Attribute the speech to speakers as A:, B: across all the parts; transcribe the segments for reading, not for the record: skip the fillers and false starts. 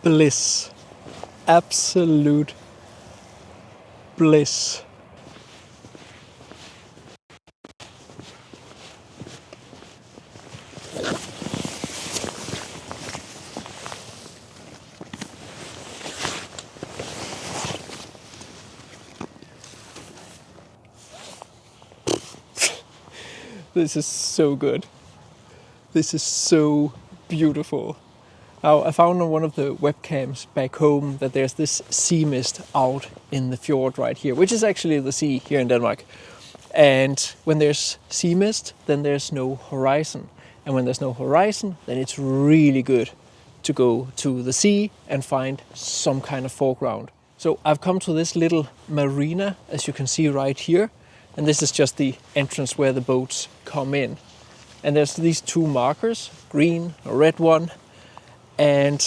A: bliss. Absolute bliss. This is so good. This is so beautiful. Now, I found on one of the webcams back home that there's this sea mist out in the fjord right here, which is actually the sea here in Denmark. And when there's sea mist, then there's no horizon. And when there's no horizon, then it's really good to go to the sea and find some kind of foreground. So I've come to this little marina, as you can see right here. And this is just the entrance where the boats come in. And there's these two markers, green, a red one. And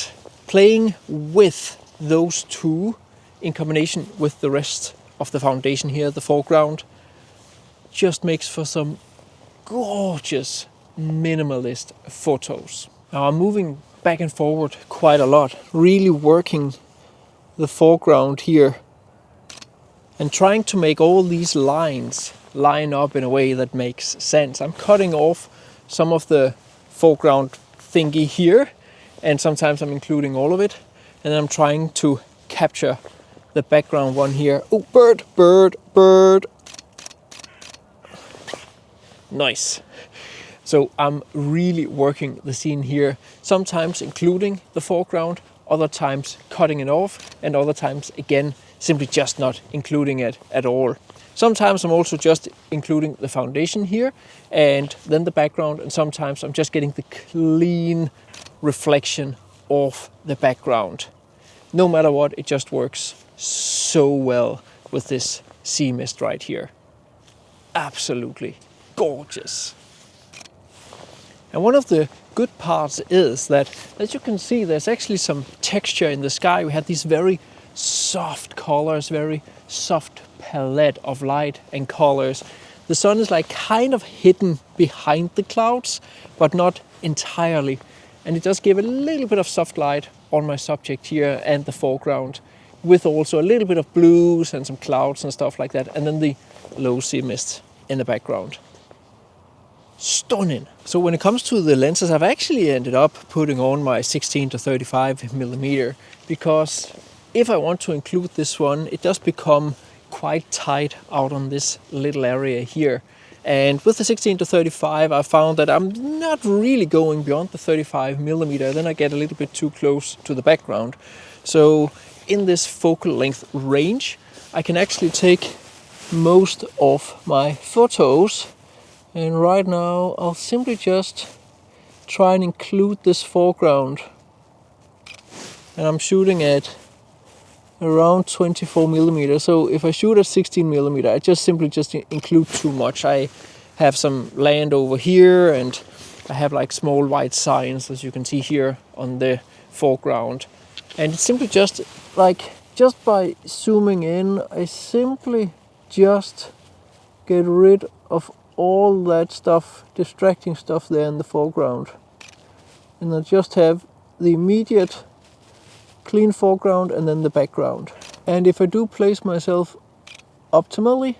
A: playing with those two in combination with the rest of the foundation here, the foreground, just makes for some gorgeous minimalist photos. Now I'm moving back and forward quite a lot, really working the foreground here and trying to make all these lines line up in a way that makes sense. I'm cutting off some of the foreground thingy here, and sometimes I'm including all of it, and then I'm trying to capture the background one here. Oh, bird, bird, bird. Nice. So I'm really working the scene here, sometimes including the foreground, other times cutting it off, and other times again simply just not including it at all. Sometimes I'm also just including the foundation here and then the background, and sometimes I'm just getting the clean reflection of the background. No matter what, it just works so well with this sea mist right here. Absolutely gorgeous. And one of the good parts is that, as you can see, there's actually some texture in the sky. We had these very soft colors, very soft palette of light and colors. The sun is like kind of hidden behind the clouds, but not entirely. And it does give a little bit of soft light on my subject here and the foreground, with also a little bit of blues and some clouds and stuff like that. And then the low sea mist in the background. Stunning. So when it comes to the lenses, I've actually ended up putting on my 16 to 35 millimeter, because if I want to include this one, it does become quite tight out on this little area here. And with the 16 to 35, I found that I'm not really going beyond the 35 millimeter. Then I get a little bit too close to the background. So in this focal length range, I can actually take most of my photos. And right now, I'll simply just try and include this foreground. And I'm shooting at around 24 millimeters. So if I shoot at 16 millimeter, I just simply include too much. I have some land over here, and I have like small white signs, as you can see here on the foreground. And it's simply just by zooming in, I simply just get rid of all that stuff, distracting stuff there in the foreground. And I just have the immediate clean foreground and then the background. And if I do place myself optimally,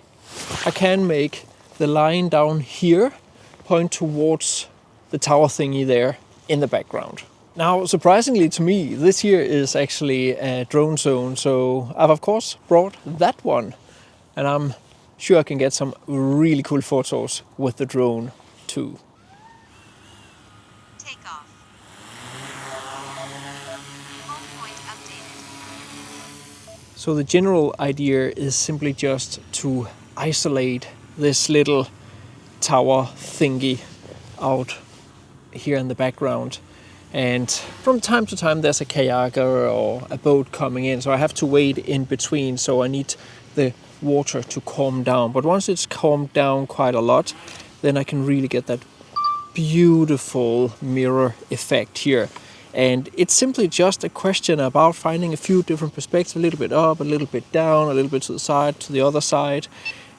A: I can make the line down here point towards the tower thingy there in the background. Now, surprisingly to me, this here is actually a drone zone, so I've of course brought that one, and I'm sure I can get some really cool photos with the drone too.
B: Take off. Home point updated.
A: So the general idea is simply just to isolate this little tower thingy out here in the background. And from time to time there's a kayaker or a boat coming in, so I have to wait in between, so I need the water to calm down. But once it's calmed down quite a lot, then I can really get that beautiful mirror effect here. And it's simply just a question about finding a few different perspectives, a little bit up, a little bit down, a little bit to the side, to the other side.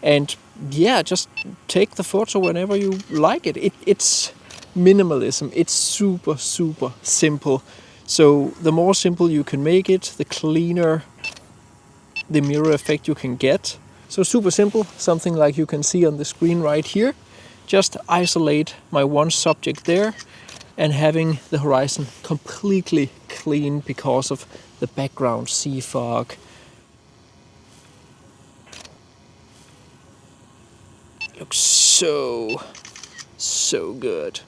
A: And yeah, just take the photo whenever you like it. It's minimalism. It's super, super simple. So the more simple you can make it, the cleaner the mirror effect you can get. So super simple, something like you can see on the screen right here. Just isolate my one subject there and having the horizon completely clean because of the background sea fog. Looks so good.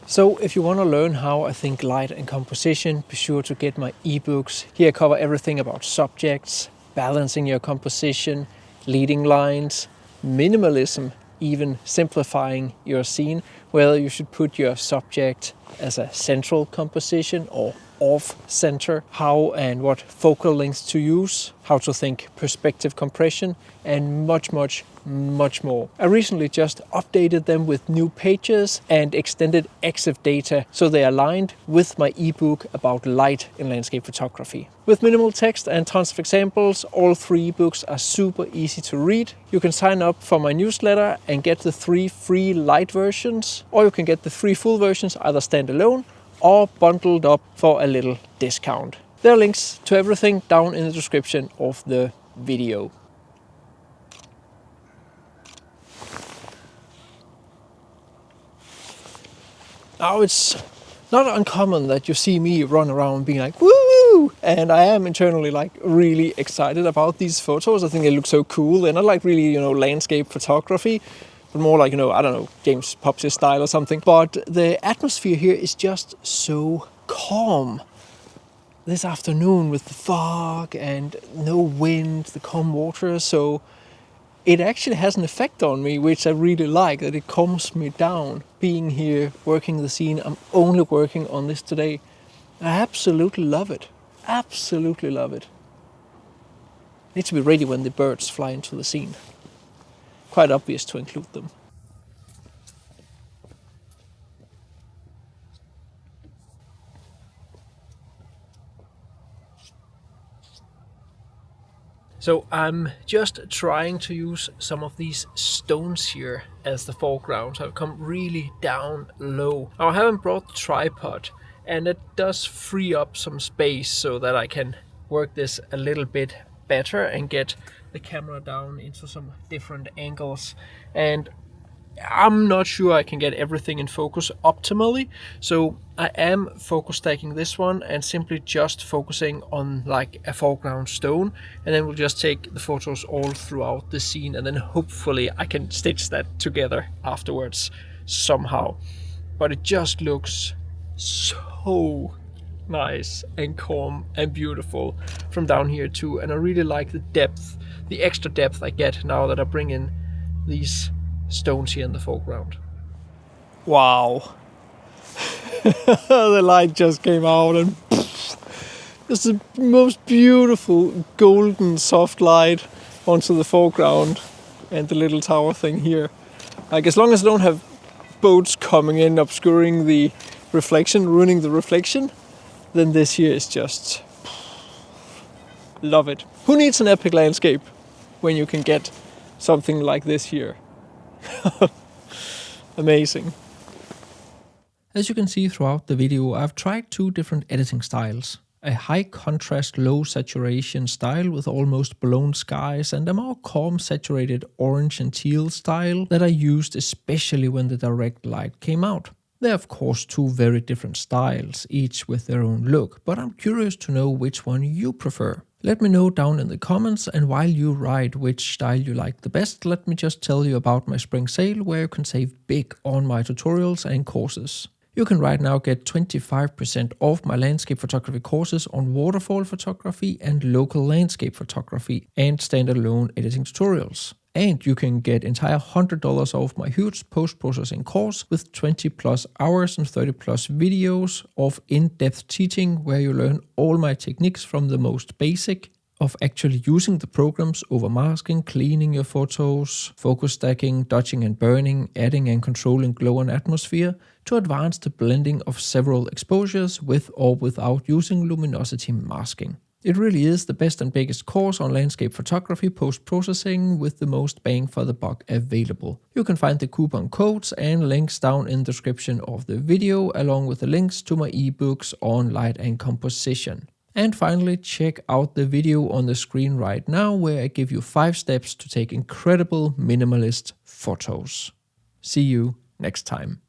A: So if you want to learn how I think light and composition, be sure to get my ebooks. Here I cover everything about subjects, balancing your composition, leading lines, minimalism, even simplifying your scene, whether you should put your subject as a central composition or off center, how and what focal lengths to use, how to think perspective compression, and much more. I recently just updated them with new pages and extended EXIF data so they are aligned with my ebook about light in landscape photography. With minimal text and tons of examples, all 3 ebooks are super easy to read. You can sign up for my newsletter and get the 3 free light versions, or you can get the 3 full versions either standalone or bundled up for a little discount. There are links to everything down in the description of the video. Now it's not uncommon that you see me run around being like, woo! And I am internally like really excited about these photos. I think they look so cool. They're not like really, landscape photography, but more like, I don't know, James Pops's style or something. But the atmosphere here is just so calm. This afternoon with the fog and no wind, the calm water, so it actually has an effect on me, which I really like, that it calms me down. Being here, working the scene, I'm only working on this today. I absolutely love it. Absolutely love it. Need to be ready when the birds fly into the scene. Quite obvious to include them. So I'm just trying to use some of these stones here as the foreground. So I've come really down low. Now I haven't brought the tripod, and it does free up some space so that I can work this a little bit better and get the camera down into some different angles. And I'm not sure I can get everything in focus optimally, so I am focus stacking this one and simply just focusing on like a foreground stone, and then we'll just take the photos all throughout the scene, and then hopefully I can stitch that together afterwards somehow. But it just looks so nice and calm and beautiful from down here too, and I really like the depth, the extra depth I get now that I bring in these stones here in the foreground. Wow. The light just came out and it's the most beautiful golden soft light onto the foreground and the little tower thing here. Like, as long as I don't have boats coming in obscuring the reflection, ruining the reflection, then this here is just love it. Who needs an epic landscape when you can get something like this here? Amazing. As you can see throughout the video, I've tried 2 different editing styles. A high contrast, low saturation style with almost blown skies, and a more calm saturated orange and teal style that I used especially when the direct light came out. They're of course 2 very different styles, each with their own look, but I'm curious to know which one you prefer. Let me know down in the comments, and while you write which style you like the best, let me just tell you about my spring sale where you can save big on my tutorials and courses. You can right now get 25% off my landscape photography courses on waterfall photography and local landscape photography and standalone editing tutorials. And you can get entire $100 off my huge post-processing course with 20 plus hours and 30 plus videos of in-depth teaching where you learn all my techniques from the most basic of actually using the programs over masking, cleaning your photos, focus stacking, dodging and burning, adding and controlling glow and atmosphere, to advanced blending of several exposures with or without using luminosity masking. It really is the best and biggest course on landscape photography post-processing with the most bang for the buck available. You can find the coupon codes and links down in the description of the video, along with the links to my ebooks on light and composition. And finally, check out the video on the screen right now where I give you 5 steps to take incredible minimalist photos. See you next time.